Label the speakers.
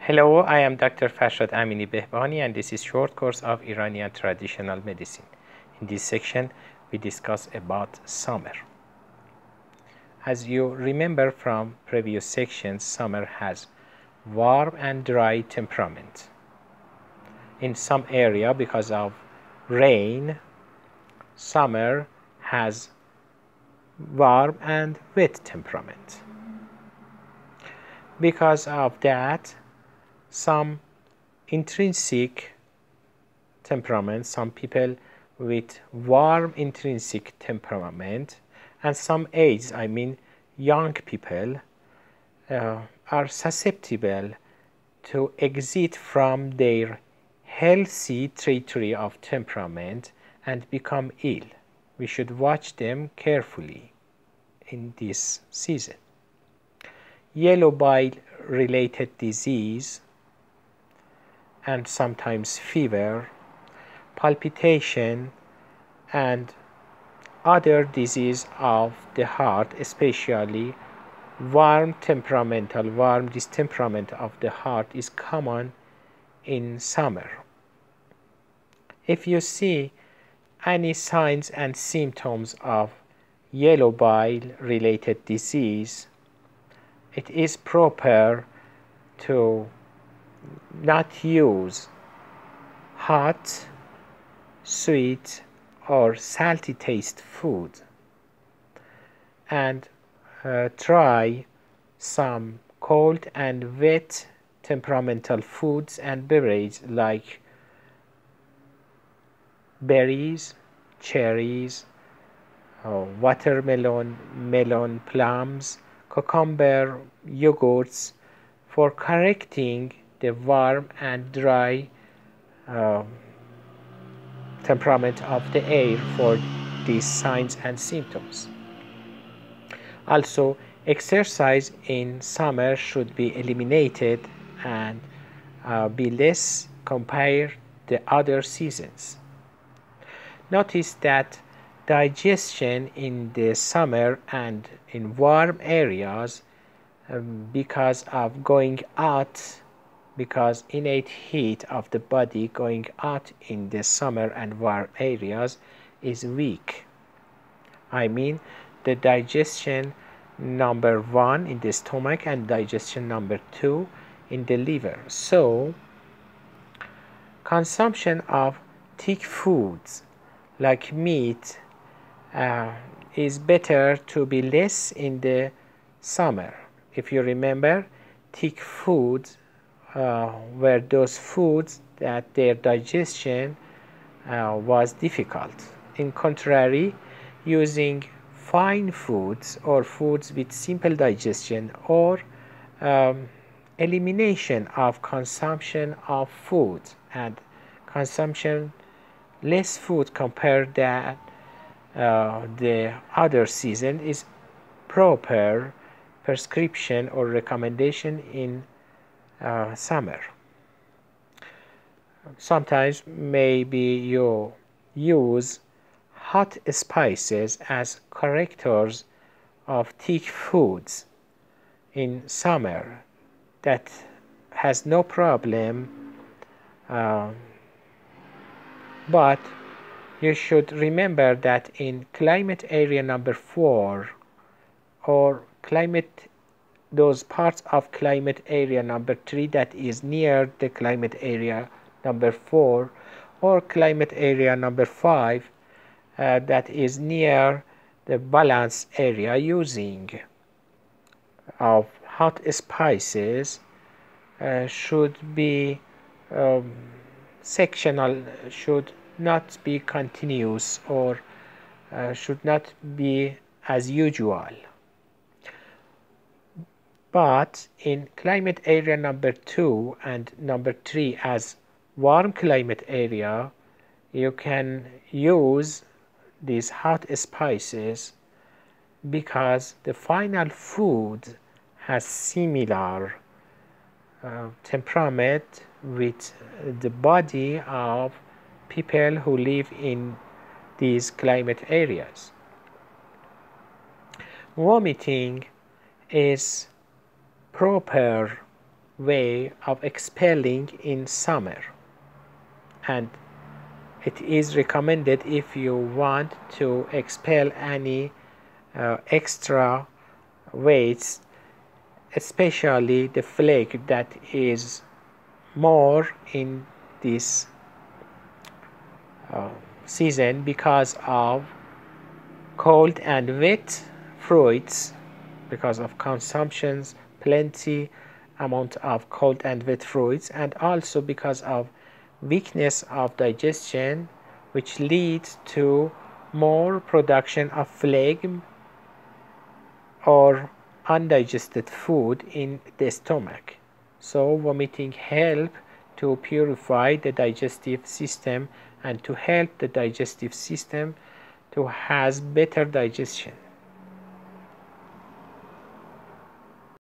Speaker 1: Hello, I am Dr. Farshad Amini Behbani and this is short course of Iranian traditional medicine. In this section, we discuss about summer. As you remember from previous sections, summer has warm and dry temperament. In some area, because of rain, summer has warm and wet temperament. Because of that, some intrinsic temperament, some people with warm intrinsic temperament, and some age, I mean young people, are susceptible to exit from their healthy territory of temperament and become ill. We should watch them carefully in this season. Yellow bile related disease and sometimes fever, palpitation, and other disease of the heart, especially warm distemperament of the heart is common in summer. If you see any signs and symptoms of yellow bile related disease, it is proper to not use hot, sweet, or salty taste food and try some cold and wet temperamental foods and beverages like berries, cherries, watermelon, melon, plums, cucumber, yogurts for correcting the warm and dry temperament of the air for these signs and symptoms. Also, exercise in summer should be eliminated and be less compared to other seasons. Notice that digestion in the summer and in warm areas because of going out, because innate heat of the body going out in the summer and warm areas is weak. I mean the digestion number 1 in the stomach and digestion number 2 in the liver. So consumption of thick foods like meat is better to be less in the summer. If you remember, thick foods were those foods that their digestion was difficult. In contrary, using fine foods or foods with simple digestion or elimination of consumption of food and consumption less food compared to the other season is proper prescription or recommendation in summer. Sometimes maybe you use hot spices as correctors of thick foods in summer. That has no problem, but you should remember that in climate area number 4 or those parts of climate area number 3 that is near the climate area number 4 or climate area number 5 that is near the balance area, using of hot spices should be sectional, should not be continuous, or should not be as usual. But in climate area number 2 and number 3 as warm climate area, you can use these hot spices because the final food has similar temperament with the body of people who live in these climate areas. Vomiting is proper way of expelling in summer, and it is recommended if you want to expel any extra weights, especially the flake that is more in this season because of cold and wet fruits, because of consumptions, plenty amount of cold and wet fruits, and also because of weakness of digestion, which leads to more production of phlegm or undigested food in the stomach. So vomiting helps to purify the digestive system and to help the digestive system to has better digestion.